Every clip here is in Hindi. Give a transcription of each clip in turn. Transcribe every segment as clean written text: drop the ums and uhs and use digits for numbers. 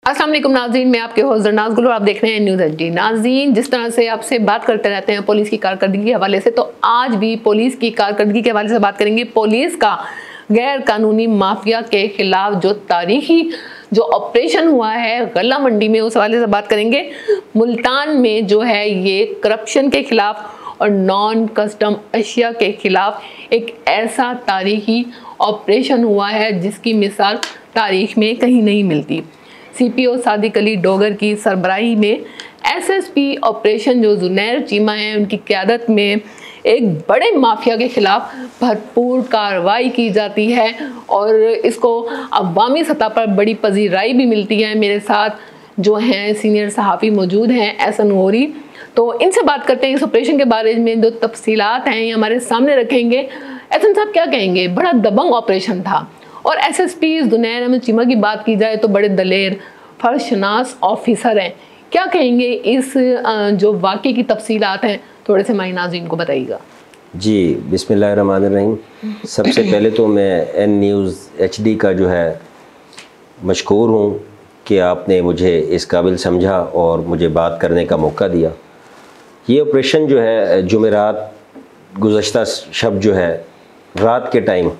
अस्सलाम वालेकुम नाज़रीन, मैं आपके होस्ट नाज़ गुल और आप देख रहे हैं न्यूज़ एचडी। नाज़रीन, जिस तरह से आपसे बात करते रहते हैं पुलिस की कारकर्दगी के हवाले से, तो आज भी पुलिस की कारकर्दगी के हवाले से बात करेंगे। पुलिस का गैर कानूनी माफिया के खिलाफ जो तारीखी जो ऑपरेशन हुआ है गल्ला मंडी में, उस हवाले से बात करेंगे। मुल्तान में जो है ये करप्शन के खिलाफ और नॉन कस्टम अशिया के खिलाफ एक ऐसा तारीखी ऑपरेशन हुआ है जिसकी मिसाल तारीख में कहीं नहीं मिलती। सीपीओ सादिक अली डोगर की सरबराही में एसएसपी ऑपरेशन जो जुनैर चीमा है उनकी क़यादत में एक बड़े माफिया के खिलाफ भरपूर कार्रवाई की जाती है और इसको अवामी सतह पर बड़ी पजीराई भी मिलती है। मेरे साथ जो हैं सीनियर सहाफ़ी मौजूद हैं एहसन गौरी, तो इनसे बात करते हैं इस ऑपरेशन के बारे में। जो तफसीलात हैं ये हमारे सामने रखेंगे। एहसन साहब क्या कहेंगे, बड़ा दबंग ऑपरेशन था और एसएसपी जुनैर अहमद चीमा की बात की जाए तो बड़े दलेर फर्शनास ऑफिसर हैं। क्या कहेंगे इस जो वाक़े की तफसीलात हैं, थोड़े से हमारे नाज़रीन को बताइएगा। जी, बिस्मिल्लाहिर्रहमानिर्रहीम। सबसे पहले तो मैं एन न्यूज़ एचडी का जो है मशकूर हूँ कि आपने मुझे इस काबिल समझा और मुझे बात करने का मौका दिया। ये ऑपरेशन जो है जुमेरात गुज़श्ता शब जो है रात के टाइम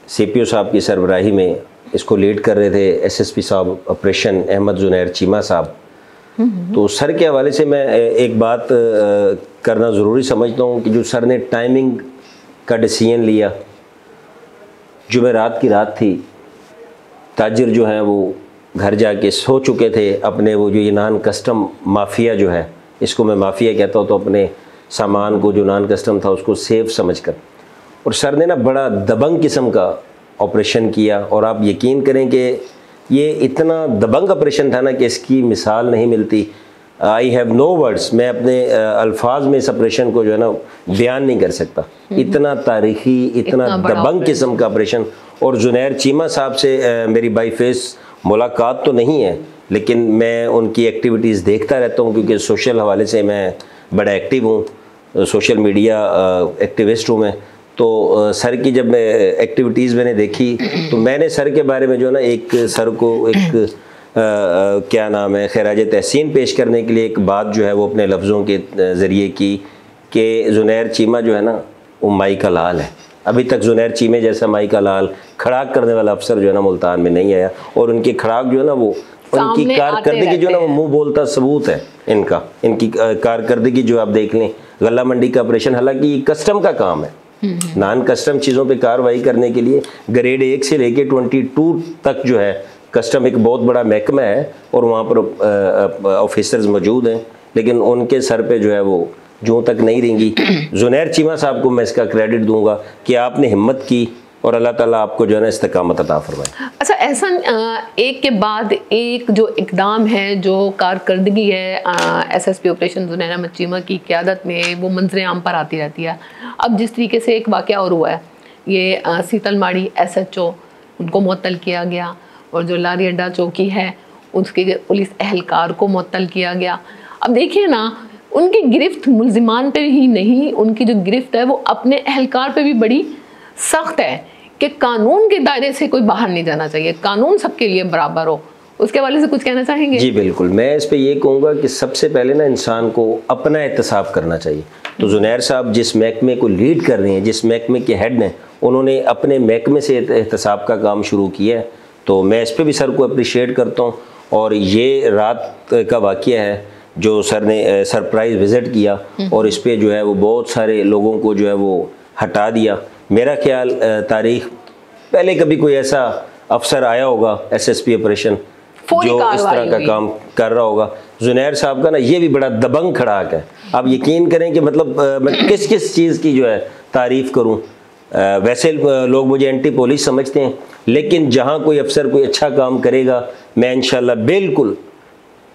सीपीओ साहब की सरबराही में इसको लीड कर रहे थे एसएसपी साहब ऑपरेशन अहमद जुनैर चीमा साहब। तो सर के हवाले से मैं एक बात करना ज़रूरी समझता हूँ कि जो सर ने टाइमिंग का डिसीजन लिया, जुमेरात की रात थी, ताजिर जो हैं वो घर जाके सो चुके थे। अपने वो जो ये नॉन कस्टम माफिया जो है, इसको मैं माफिया कहता हूँ, तो अपने सामान को जो नॉन कस्टम था उसको सेफ समझकर, और सर ने ना बड़ा दबंग किस्म का ऑपरेशन किया। और आप यकीन करें कि ये इतना दबंग ऑपरेशन था ना कि इसकी मिसाल नहीं मिलती। आई हैव नो वर्ड्स, मैं अपने अल्फाज में इस ऑपरेशन को जो है ना बयान नहीं कर सकता। इतना तारीखी, इतना दबंग किस्म का ऑपरेशन। और जुनैर चीमा साहब से मेरी बाई फेस मुलाकात तो नहीं है, लेकिन मैं उनकी एक्टिविटीज़ देखता रहता हूँ क्योंकि सोशल हवाले से मैं बड़ा एक्टिव हूँ, सोशल मीडिया एक्टिविस्ट हूँ मैं। तो सर की जब मैं एक्टिविटीज़ मैंने देखी तो मैंने सर के बारे में जो है ना एक सर को एक क्या नाम है खैराज तहसीन पेश करने के लिए एक बात जो है वो अपने लफ्ज़ों के ज़रिए की कि जुनैर चीमा जो है ना वो माई का लाल है। अभी तक जुनैर चीमे जैसा माई का लाल खड़ाक करने वाला अफसर जो है ना मुल्तान में नहीं आया। और उनकी खड़ाक जो है ना वो उनकी कारकर्दगी जो है ना वो मुँह बोलता सबूत है इनका। इनकी कारकर्दगी जो आप देख लें, गल्ला मंडी का ऑपरेशन, हालांकि कस्टम का काम है, नॉन कस्टम चीज़ों पे कार्रवाई करने के लिए ग्रेड 1 से लेके 22 तक जो है कस्टम एक बहुत बड़ा महकमा है और वहाँ पर ऑफिसर्स मौजूद हैं, लेकिन उनके सर पे जो है वो जूँ तक नहीं रेंगी। जुनैर चीमा साहब को मैं इसका क्रेडिट दूंगा कि आपने हिम्मत की और अल्लाह ताला आपको जो है ना इस्तिकामत अता फरमाए। अच्छा, ऐसा एक के बाद एक जो इकदाम है, जो कारकर्दगी है एसएसपी ऑपरेशन जुनैर अहमद चीमा की क़यादत में, वो मंजर आम पर आती रहती है। अब जिस तरीके से एक वाक़या और हुआ है, ये सीतलमाड़ी एसएचओ उनको मुअत्तल किया गया और जो लारी अड्डा चौकी है उसके पुलिस एहलकार को मुअत्तल किया गया। अब देखिए ना, उनकी गिरफ्त मुल्जिमान पे ही नहीं, उनकी जो गिरफ्त है वो अपने एहलकार पे भी बड़ी सख्त है कि कानून के दायरे से कोई बाहर नहीं जाना चाहिए, कानून सबके लिए बराबर हो। उसके हवाले से कुछ कहना चाहेंगे? जी बिल्कुल, मैं इस पे ये कहूँगा कि सबसे पहले ना इंसान को अपना एहतसाब करना चाहिए। तो जुनैर साहब जिस महकमे को लीड कर रहे हैं, जिस महकमे के हेड हैं, उन्होंने अपने महकमे से एहतसाब का काम शुरू किया है, तो मैं इस पर भी सर को अप्रिशिएट करता हूँ। और ये रात का वाक़या है जो सर ने सरप्राइज़ विज़िट किया और इस पर जो है वो बहुत सारे लोगों को जो है वो हटा दिया। मेरा ख्याल तारीख पहले कभी कोई ऐसा अफसर आया होगा एसएसपी ऑपरेशन जो इस तरह का काम कर रहा होगा। जुनैर साहब का ना ये भी बड़ा दबंग खड़ाक है। आप यकीन करें कि मतलब मैं किस किस चीज़ की जो है तारीफ़ करूं। वैसे लोग मुझे एंटी पुलिस समझते हैं, लेकिन जहां कोई अफसर कोई अच्छा काम करेगा मैं इंशाल्लाह बिल्कुल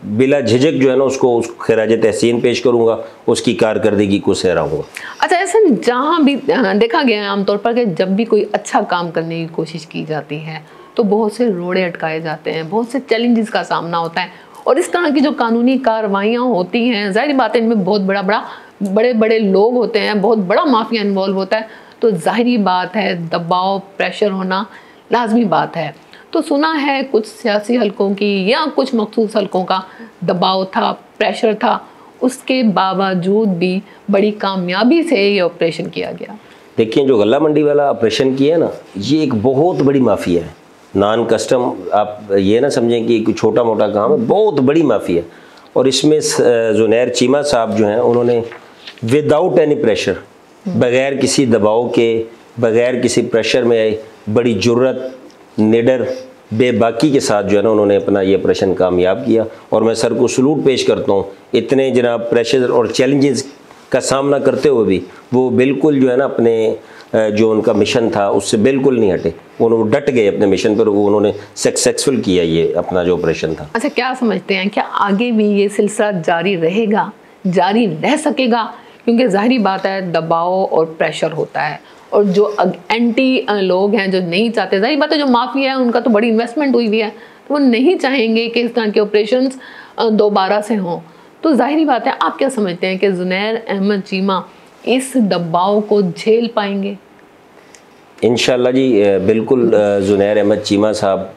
बिला झिझक जो है ना उसको खैराज तहसीन पेश करूंगा, उसकी कारकर्दगी को सराहूंगा। अच्छा, ऐसा जहाँ भी देखा गया है आमतौर पर कि जब भी कोई अच्छा काम करने की कोशिश की जाती है तो बहुत से रोड़े अटकाए जाते हैं, बहुत से चैलेंजेस का सामना होता है और इस तरह की जो कानूनी कार्रवाइयाँ होती हैं, जाहिर बात है इनमें बहुत बड़े बड़े लोग होते हैं, बहुत बड़ा माफिया इन्वॉल्व होता है, तो जाहिर बात है दबाव प्रेशर होना लाजमी बात है। तो सुना है कुछ सियासी हलकों की या कुछ मखसूस हलकों का दबाव था, प्रेशर था, उसके बावजूद भी बड़ी कामयाबी से ये ऑपरेशन किया गया। देखिए, जो गल्ला मंडी वाला ऑपरेशन किया है ना, ये एक बहुत बड़ी माफिया है। नॉन कस्टम, आप ये ना समझें कि कोई छोटा मोटा काम है, बहुत बड़ी माफिया है। और इसमें जुनैर चीमा साहब जो हैं, उन्होंने विदाउट एनी प्रेशर, बग़ैर किसी दबाव के, बग़ैर किसी प्रेशर में आए, बड़ी जुर्रत, निडर, बेबाकी के साथ जो है ना, उन्होंने अपना ये ऑपरेशन कामयाब किया। और मैं सर को सलूट पेश करता हूँ। इतने जनाब प्रेशर और चैलेंजेस का सामना करते हुए भी वो बिल्कुल जो है ना, अपने जो उनका मिशन था उससे बिल्कुल नहीं हटे। उन्होंने डट गए अपने मिशन पर, वो उन्होंने सक्सेसफुल किया ये अपना जो ऑपरेशन था। अच्छा, क्या समझते हैं, क्या आगे भी ये सिलसिला जारी रहेगा, जारी रह सकेगा? क्योंकि जाहिर बात है दबाव और प्रेशर होता है, और जो एंटी लोग हैं, जो नहीं चाहते, जाहिर बात है जो माफिया है उनका तो बड़ी इन्वेस्टमेंट हुई हुई है, तो वो नहीं चाहेंगे कि इस तरह के ऑपरेशंस दोबारा से हों। तो जाहिर बात है, आप क्या समझते हैं कि जुनैर अहमद चीमा इस दबाव को झेल पाएंगे? इंशाल्लाह जी, बिल्कुल। जुनैर अहमद चीमा साहब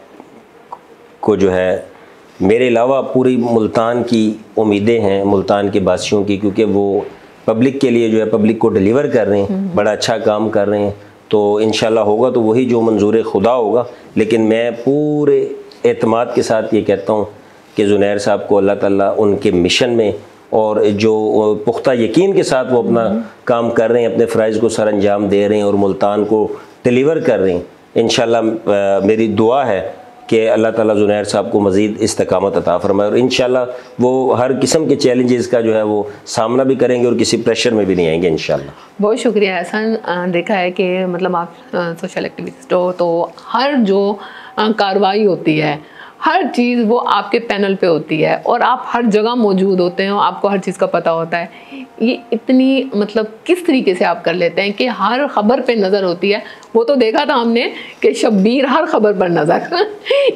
को जो है, मेरे अलावा पूरी मुल्तान की उम्मीदें हैं, मुल्तान के बासियों की, क्योंकि वो पब्लिक के लिए जो है, पब्लिक को डिलीवर कर रहे हैं, बड़ा अच्छा काम कर रहे हैं। तो इंशाल्लाह होगा तो वही जो मंजूर खुदा होगा। लेकिन मैं पूरे एतमाद के साथ ये कहता हूँ कि जुनैर साहब को अल्लाह ताला उनके मिशन में और जो पुख्ता यकीन के साथ वो अपना काम कर रहे हैं, अपने फ़राइज़ को सर अंजाम दे रहे हैं और मुल्तान को डिलीवर कर रहे हैं। इंशाल्लाह मेरी दुआ है कि अल्लाह ताला जुनैर साहब को मज़ीद इस्तकामत अता फरमाए, और इंशाल्लाह वो हर किस्म के चैलेंजेस का जो है वो सामना भी करेंगे और किसी प्रेशर में भी नहीं आएंगे इंशाल्लाह। बहुत शुक्रिया एहसान। देखा है कि मतलब आप सोशल एक्टिविस्ट हो, तो हर जो कार्रवाई होती है, हर चीज़ वो आपके पैनल पे होती है और आप हर जगह मौजूद होते हैं, आपको हर चीज़ का पता होता है। ये इतनी मतलब किस तरीके से आप कर लेते हैं कि हर खबर पे नज़र होती है? वो तो देखा था हमने कि शब्बीर हर खबर पर नज़र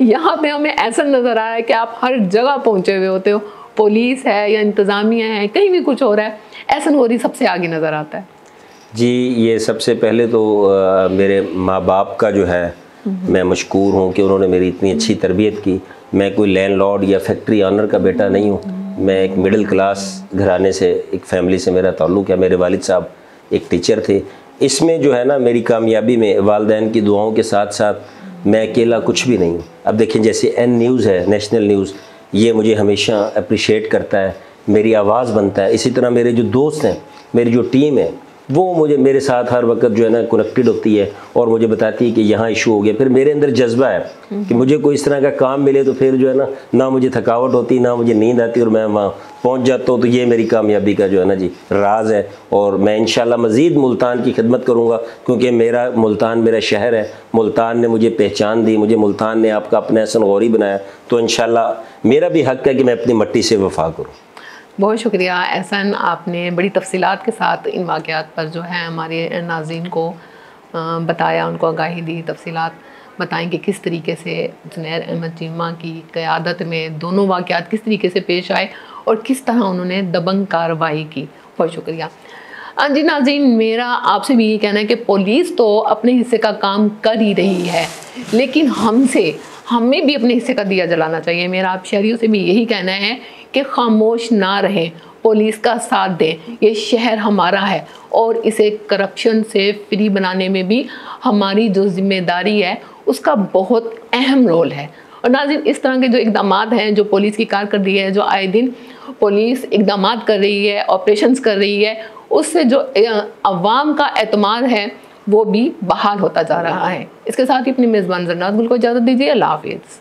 यहाँ पे हमें ऐसा नज़र आ रहा है कि आप हर जगह पहुँचे हुए होते हो। पुलिस है या इंतज़ामिया है, कहीं भी कुछ हो रहा है, ऐसा हो रही सबसे आगे नज़र आता है। जी, ये सबसे पहले तो मेरे माँ बाप का जो है मैं मशकूर हूँ कि उन्होंने मेरी इतनी अच्छी तरबियत की। मैं कोई लैंडलॉर्ड या फैक्ट्री ऑनर का बेटा नहीं हूँ। मैं एक मिडिल क्लास घराने से, एक फैमिली से मेरा ताल्लुक़ है। मेरे वालिद साहब एक टीचर थे। इसमें जो है ना, मेरी कामयाबी में वालिदैन की दुआओं के साथ साथ मैं अकेला कुछ भी नहीं हूँ। अब देखिए, जैसे एन न्यूज़ है, नेशनल न्यूज़, ये मुझे हमेशा अप्रिशिएट करता है, मेरी आवाज़ बनता है। इसी तरह मेरे जो दोस्त हैं, मेरी जो टीम है, वो मुझे मेरे साथ हर वक्त जो है ना कनेक्टेड होती है और मुझे बताती है कि यहाँ इशू हो गया। फिर मेरे अंदर जज्बा है कि मुझे कोई इस तरह का काम मिले तो फिर जो है ना मुझे थकावट होती, ना मुझे नींद आती और मैं वहाँ पहुँच जाता हूँ। तो ये मेरी कामयाबी का जो है ना जी राज है। और मैं इंशाल्लाह मज़ीद मुल्तान की खिदमत करूँगा, क्योंकि मेरा मुल्तान मेरा शहर है। मुल्तान ने मुझे पहचान दी, मुझे मुल्तान ने आपका अपना एहसन गौरी बनाया। तो इंशाल्लाह मेरा भी हक़ है कि मैं अपनी मट्टी से वफ़ा करूँ। बहुत शुक्रिया एहसान, आपने बड़ी तफसीलात के साथ इन वाक़यात पर जो है हमारे नाज़रीन को बताया, उनको आगाही दी, तफसीलात बताएं कि किस तरीके से जुनैर अहमद चीमा की क़यादत में दोनों वाक़यात किस तरीके से पेश आए और किस तरह उन्होंने दबंग कार्रवाई की। बहुत शुक्रिया। जी नाज़रीन, मेरा आपसे भी ये कहना है कि पुलिस तो अपने हिस्से का काम कर ही रही है, लेकिन हमें भी अपने हिस्से का दिया जलाना चाहिए। मेरा आप शहरियों से भी यही कहना है कि खामोश ना रहें, पुलिस का साथ दें। ये शहर हमारा है और इसे करप्शन से फ्री बनाने में भी हमारी जो जिम्मेदारी है उसका बहुत अहम रोल है। और नाज़रीन, इस तरह के जो इक़दामात हैं, जो पुलिस की कारकर्दगी है, जो आए दिन पुलिस इक़दामात कर रही है, ऑपरेशंस कर रही है, उससे जो अवाम का एतमाद है वो भी बहाल होता जा रहा है। इसके साथ ही अपनी मेज़बान जरनात गुल को इजाज़त दीजिए। अल्लाह हाफ़िज़।